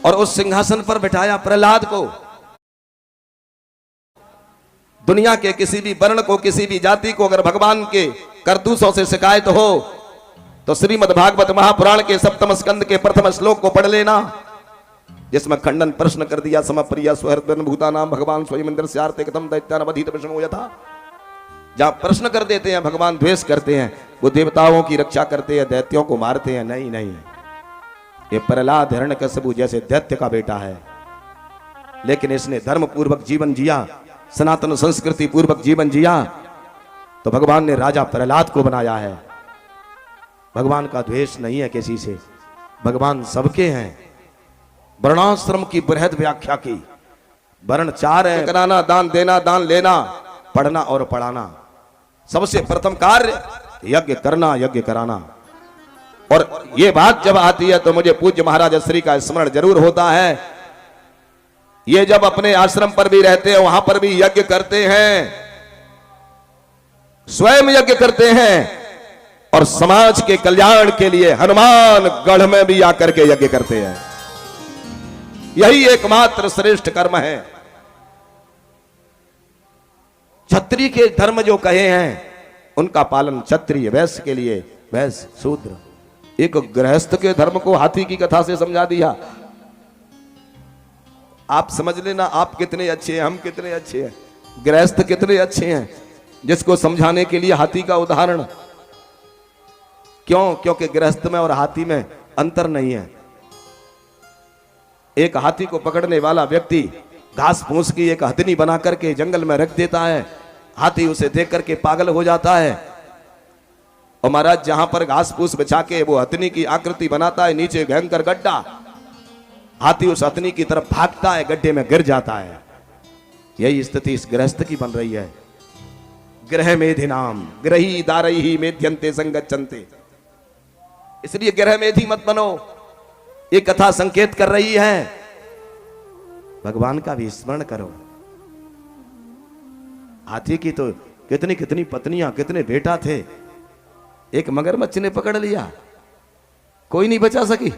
और उस सिंहासन पर बिठाया प्रहलाद को। दुनिया के किसी भी वर्ण को, किसी भी जाति को अगर भगवान के करतूतों से शिकायत हो तो श्रीमद् भागवत महापुराण के सप्तम स्कंद के प्रथम श्लोक को पढ़ लेना, जिसमें खंडन प्रश्न कर दिया। समप्रिया सुहृदन भूतानाम भगवान स्वयं इंद्र से आर्ते कथम दैत्यानवधीत विष्णु यथा। जहां प्रश्न कर देते हैं भगवान द्वेष करते हैं, वो देवताओं की रक्षा करते हैं, दैत्यों को मारते हैं। नहीं नहीं, ये प्रहलाद हिरण्यकशिपु जैसे दैत्य का बेटा है, लेकिन इसने धर्म पूर्वक जीवन जिया, सनातन संस्कृति पूर्वक जीवन जिया, तो भगवान ने राजा प्रहलाद को बनाया है। भगवान का द्वेष नहीं है किसी से, भगवान सबके हैं। वर्णाश्रम की बृहद व्याख्या की। वर्ण चार है, कराना, दान देना, दान लेना, पढ़ना और पढ़ाना। सबसे प्रथम कार्य यज्ञ करना, यज्ञ कराना। और ये बात जब आती है तो मुझे पूज्य महाराज श्री का स्मरण जरूर होता है। ये जब अपने आश्रम पर भी रहते हैं, वहां पर भी यज्ञ करते हैं, स्वयं यज्ञ करते हैं, और समाज के कल्याण के लिए हनुमान गढ़ में भी आकर के यज्ञ करते हैं। यही एकमात्र श्रेष्ठ कर्म है। क्षत्रिय के धर्म जो कहे हैं उनका पालन क्षत्रिय, वैश्य के लिए वैश्य, शूद्र। एक गृहस्थ के धर्म को हाथी की कथा से समझा दिया। आप समझ लेना आप कितने अच्छे हैं, हम कितने अच्छे हैं, गृहस्थ कितने अच्छे हैं, जिसको समझाने के लिए हाथी का उदाहरण। क्यों? क्योंकि गृहस्थ में और हाथी में अंतर नहीं है। एक हाथी को पकड़ने वाला व्यक्ति घास फूस की एक हथनी बना करके जंगल में रख देता है, हाथी उसे देख करके पागल हो जाता है। और महाराज जहां पर घास फूस बिछा के वो हथनी की आकृति बनाता है, नीचे भयंकर गड्ढा, हाथी उस हथनी की तरफ भागता है, गड्ढे में गिर जाता है। यही स्थिति इस गृहस्थ की बन रही है। गृह मेधि नाम ग्रही दारही मेध्यंते संगच्छन्ते। इसलिए गृह मेधी मत बनो। ये कथा संकेत कर रही है भगवान का भी स्मरण करो। हाथी की तो कितनी कितनी पत्नियां, कितने बेटा थे, एक मगरमच्छ ने पकड़ लिया, कोई नहीं बचा सकी।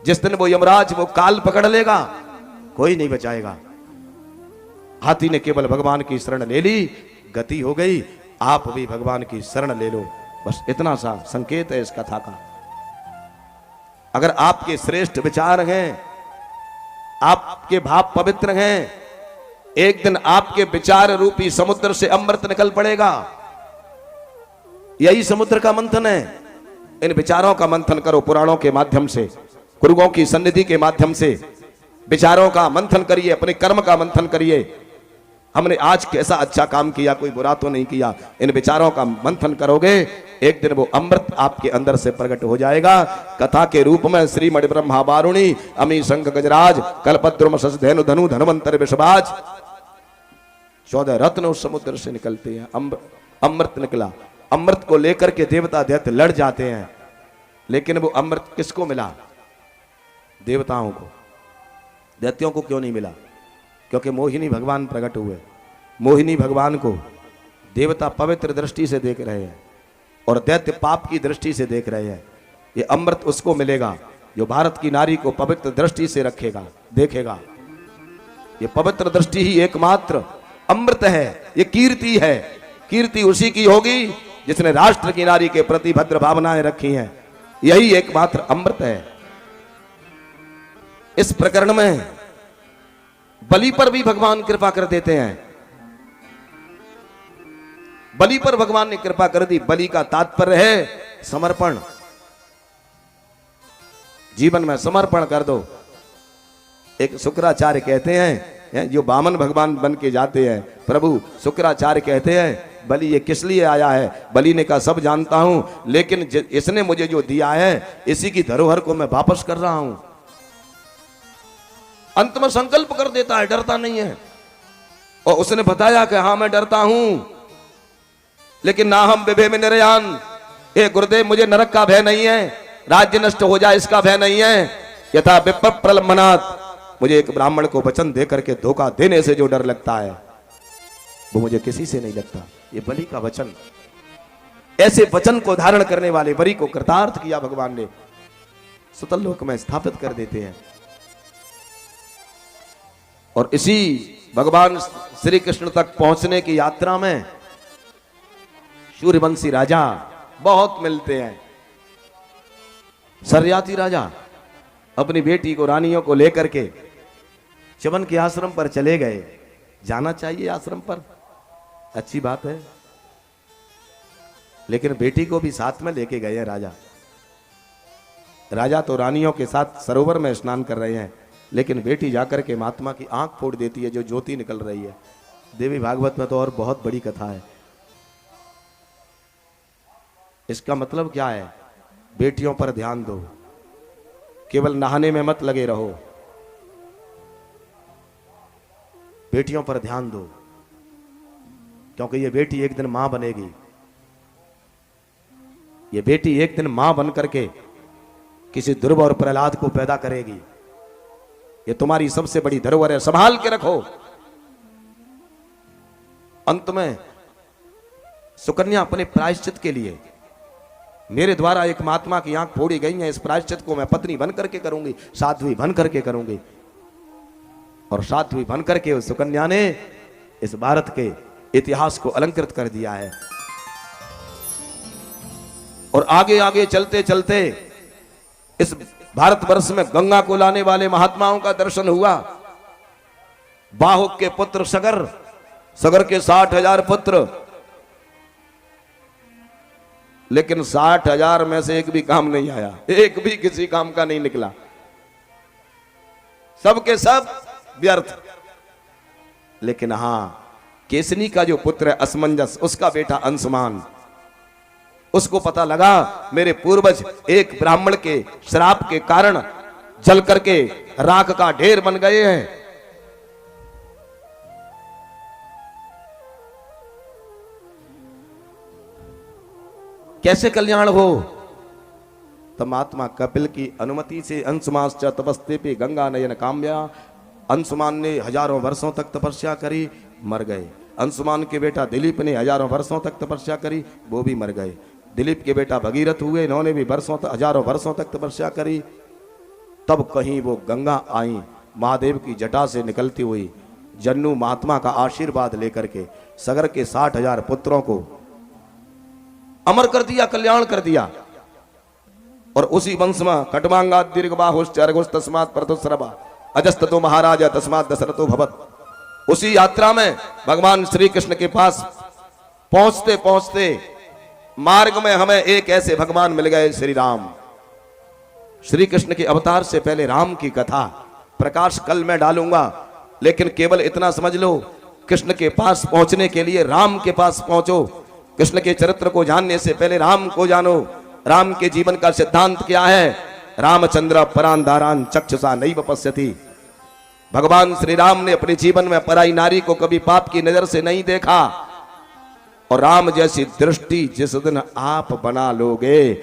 जिस दिन वो यमराज वो काल पकड़ लेगा, कोई नहीं बचाएगा। हाथी ने केवल भगवान की शरण ले ली, गति हो गई। आप भी भगवान की शरण ले लो, बस इतना सा संकेत है इस कथा का। अगर आपके श्रेष्ठ विचार हैं, आपके भाव पवित्र हैं, एक दिन आपके विचार रूपी समुद्र से अमृत निकल पड़ेगा। यही समुद्र का मंथन है। इन विचारों का मंथन करो पुराणों के माध्यम से, गुरुओं की सन्निधि के माध्यम से विचारों का मंथन करिए, अपने कर्म का मंथन करिए। हमने आज कैसा अच्छा काम किया, कोई बुरा तो नहीं किया। इन विचारों का मंथन करोगे, एक दिन वो अमृत आपके अंदर से प्रकट हो जाएगा। कथा के रूप में श्रीमणि ब्रह्मा वारुणी अमी शंख गजराज कल्पद्रुम ससधेनु धनु धनवंतर विषबाज, 14 रत्न उस समुद्र से निकलते हैं। अमृत निकला। अमृत को लेकर के देवता दैत्य लड़ जाते हैं, लेकिन वो अमृत किसको मिला? देवताओं को। दैत्यों को क्यों नहीं मिला? क्योंकि मोहिनी भगवान प्रकट हुए। मोहिनी भगवान को देवता पवित्र दृष्टि से देख रहे हैं और दैत्य पाप की दृष्टि से देख रहे हैं। ये अमृत उसको मिलेगा जो भारत की नारी को पवित्र दृष्टि से रखेगा, देखेगा। ये पवित्र दृष्टि ही एकमात्र अमृत है, ये कीर्ति है। कीर्ति उसी की होगी जिसने राष्ट्र की नारी के प्रति भद्र भावनाएं रखी हैं। यही एकमात्र अमृत है। इस प्रकरण में बलि पर भी भगवान कृपा कर देते हैं। बलि पर भगवान ने कृपा कर दी। बलि का तात्पर्य है समर्पण। जीवन में समर्पण कर दो। एक शुक्राचार्य कहते हैं, जो बामन भगवान बन के जाते हैं, प्रभु शुक्राचार्य कहते हैं बलि ये किस लिए आया है? बलि ने कहा सब जानता हूं, लेकिन इसने मुझे जो दिया है इसी की धरोहर को मैं वापस कर रहा हूं। अंत में संकल्प कर देता है, डरता नहीं है। और उसने बताया कि हाँ मैं डरता हूं, लेकिन ना हम विभे में निरयान। हे गुरुदेव मुझे नरक का भय नहीं है, राज्य नष्ट हो जाए इसका भय नहीं है। यथा विप्र प्रलंबनात्, मुझे एक ब्राह्मण को वचन दे करके धोखा देने से जो डर लगता है वो मुझे किसी से नहीं लगता। ये बलि का वचन, ऐसे वचन को धारण करने वाले बलि को कृतार्थ किया भगवान ने। सुतल लोक में स्थापित कर देते हैं। और इसी भगवान श्री कृष्ण तक पहुंचने की यात्रा में सूर्यवंशी राजा बहुत मिलते हैं। सरयाती राजा अपनी बेटी को, रानियों को लेकर के च्यवन के आश्रम पर चले गए। जाना चाहिए आश्रम पर, अच्छी बात है, लेकिन बेटी को भी साथ में लेके गए हैं राजा। राजा तो रानियों के साथ सरोवर में स्नान कर रहे हैं, लेकिन बेटी जाकर के महात्मा की आंख फोड़ देती है, जो ज्योति निकल रही है। देवी भागवत में तो और बहुत बड़ी कथा है। इसका मतलब क्या है? बेटियों पर ध्यान दो, केवल नहाने में मत लगे रहो, बेटियों पर ध्यान दो, क्योंकि ये बेटी एक दिन मां बनेगी। ये बेटी एक दिन मां बन करके किसी ध्रुव और प्रहलाद को पैदा करेगी। ये तुम्हारी सबसे बड़ी धरोहर है, संभाल के रखो। अंत में सुकन्या अपने प्रायश्चित के लिए, मेरे द्वारा एक महात्मा की आंख फोड़ी गई है, इस प्रायश्चित को मैं पत्नी बन करके करूंगी, साध्वी बन करके करूंगी। और साध्वी बन करके उस सुकन्या ने इस भारत के इतिहास को अलंकृत कर दिया है। और आगे आगे चलते चलते इस भारतवर्ष में गंगा को लाने वाले महात्माओं का दर्शन हुआ। बाहुक के पुत्र सगर, सगर के 60,000 पुत्र, लेकिन 60,000 में से एक भी काम नहीं आया, एक भी किसी काम का नहीं निकला, सबके सब व्यर्थ। लेकिन हां, केसनी का जो पुत्र है असमंजस, उसका बेटा अंशुमान, उसको पता लगा मेरे पूर्वज एक ब्राह्मण के श्राप के कारण जल करके राख का ढेर बन गए हैं। कैसे कल्याण हो? तब महात्मा कपिल की अनुमति से अंशुमाश्च तपस्ते पे गंगा नयन काम्या, अंशुमान ने हजारों वर्षों तक तपस्या करी, मर गए। अंशुमान के बेटा दिलीप ने हजारों वर्षों तक तपस्या करी, वो भी मर गए। दिलीप के बेटा भगीरथ हुए, इन्होंने भी हजारों वर्षों तक तपस्या करी। तब कहीं वो गंगा आई, महादेव की जटा से निकलती हुई, जन्नू महात्मा का आशीर्वाद लेकर के सगर के 60,000 पुत्रों को अमर कर दिया, कल्याण कर दिया। और उसी वंश में कटवांगा दीर्घबाहुश्च तस्मात् परतुस्रवा अजस्ततो महाराज तस्मात् दशरथो भवत्। उसी यात्रा में भगवान श्री कृष्ण के पास पहुंचते पहुंचते मार्ग में हमें एक ऐसे भगवान मिल गए, श्री राम। श्री कृष्ण के अवतार से पहले राम की कथा प्रकाश कल मैं डालूंगा, लेकिन केवल इतना समझ लो, कृष्ण के पास पहुंचने के लिए राम के पास पहुंचो। कृष्ण के चरित्र को जानने से पहले राम को जानो। राम के जीवन का सिद्धांत क्या है? रामचंद्र परान दारान चक्षुषा नैव पश्यति। भगवान श्री राम ने अपने जीवन में पराई नारी को कभी पाप की नजर से नहीं देखा। और राम जैसी दृष्टि जिस दिन आप बना लोगे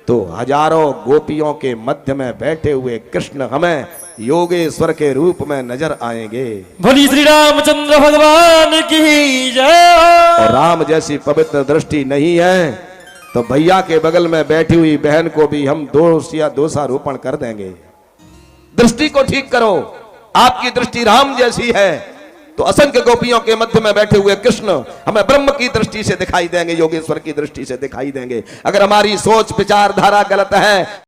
तो हजारों गोपियों के मध्य में बैठे हुए कृष्ण हमें योगेश्वर के रूप में नजर आएंगे। बोली श्री रामचंद्र भगवान की जय। और राम जैसी पवित्र दृष्टि नहीं है तो भैया के बगल में बैठी हुई बहन को भी हम दोष या दोषारोपण कर देंगे। दृष्टि को ठीक करो। आपकी दृष्टि राम जैसी है तो असंख्य गोपियों के मध्य में बैठे हुए कृष्ण हमें ब्रह्म की दृष्टि से दिखाई देंगे, योगेश्वर की दृष्टि से दिखाई देंगे। अगर हमारी सोच विचारधारा गलत है